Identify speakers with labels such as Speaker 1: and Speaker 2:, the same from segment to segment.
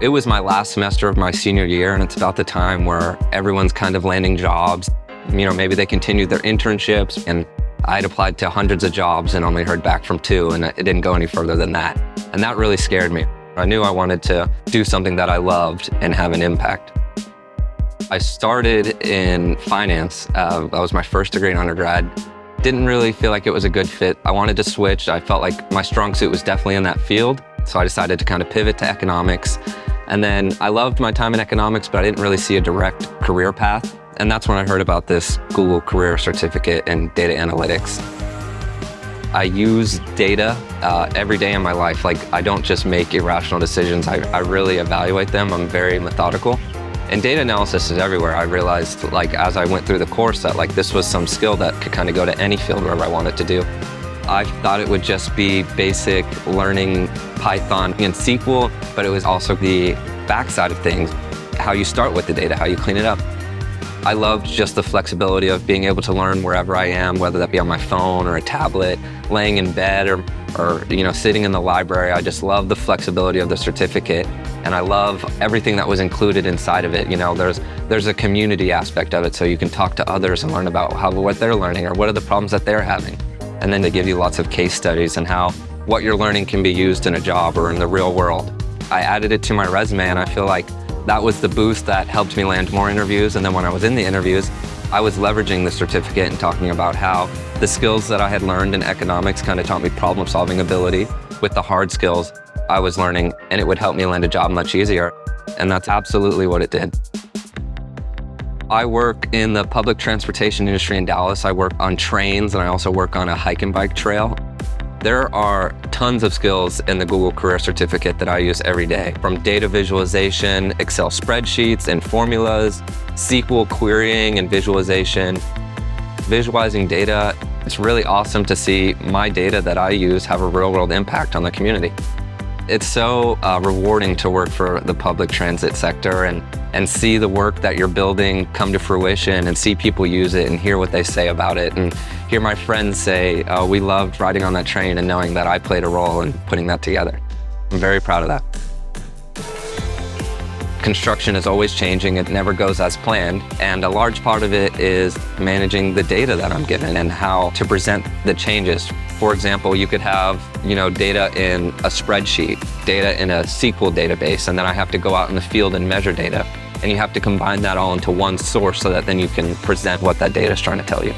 Speaker 1: It was my last semester of my senior year, and it's about the time where everyone's kind of landing jobs. Maybe they continued their internships, and I'd applied to hundreds of jobs and only heard back from 2, and it didn't go any further than that. And that really scared me. I knew I wanted to do something that I loved and have an impact. I started in finance. That was my first degree in undergrad. Didn't really feel like it was a good fit. I wanted to switch. I felt like my strong suit was definitely in that field. So I decided to kind of pivot to economics. And then I loved my time in economics, but I didn't really see a direct career path. And that's when I heard about this Google Career Certificate in Data Analytics. I use data every day in my life. Like, I don't just make irrational decisions. I really evaluate them. I'm very methodical. And data analysis is everywhere. I realized, as I went through the course, that this was some skill that could kind of go to any field wherever I wanted to do. I thought it would just be basic learning Python and SQL, but it was also the backside of things, how you start with the data, how you clean it up. I loved just the flexibility of being able to learn wherever I am, whether that be on my phone or a tablet, laying in bed or sitting in the library. I just love the flexibility of the certificate, and I love everything that was included inside of it. There's a community aspect of it, so you can talk to others and learn about what they're learning or what are the problems that they're having. And then they give you lots of case studies and how what you're learning can be used in a job or in the real world. I added it to my resume, and I feel like that was the boost that helped me land more interviews. And then when I was in the interviews, I was leveraging the certificate and talking about how the skills that I had learned in economics kind of taught me problem-solving ability with the hard skills I was learning, and it would help me land a job much easier. And that's absolutely what it did. I work in the public transportation industry in Dallas. I work on trains, and I also work on a hike and bike trail. There are tons of skills in the Google Career Certificate that I use every day, from data visualization, Excel spreadsheets and formulas, SQL querying and visualization. Visualizing data, it's really awesome to see my data that I use have a real-world impact on the community. It's so rewarding to work for the public transit sector and see the work that you're building come to fruition and see people use it and hear what they say about it and hear my friends say, oh, we loved riding on that train, and knowing that I played a role in putting that together. I'm very proud of that. Construction is always changing. It never goes as planned. And a large part of it is managing the data that I'm given and how to present the changes. For example, you could have, data in a spreadsheet, data in a SQL database, and then I have to go out in the field and measure data. And you have to combine that all into one source so that then you can present what that data is trying to tell you.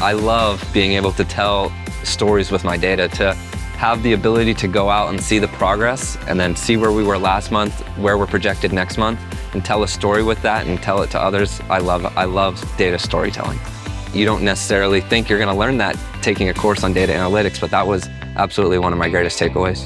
Speaker 1: I love being able to tell stories with my data, to have the ability to go out and see the progress and then see where we were last month, where we're projected next month, and tell a story with that and tell it to others. I love data storytelling. You don't necessarily think you're going to learn that taking a course on data analytics, but that was absolutely one of my greatest takeaways.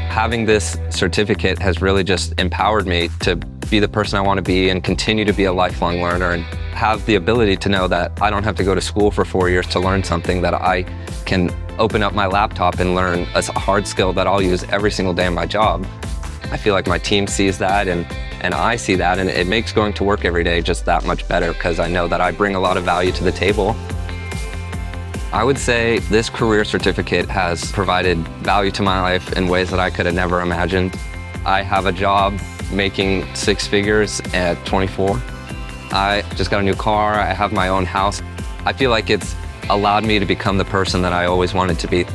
Speaker 1: Having this certificate has really just empowered me to be the person I want to be and continue to be a lifelong learner, and have the ability to know that I don't have to go to school for 4 years to learn something, that I can open up my laptop and learn a hard skill that I'll use every single day in my job. I feel like my team sees that and I see that, and it makes going to work every day just that much better because I know that I bring a lot of value to the table. I would say this career certificate has provided value to my life in ways that I could have never imagined. I have a job making 6 figures at 24. I just got a new car. I have my own house. I feel like it's allowed me to become the person that I always wanted to be.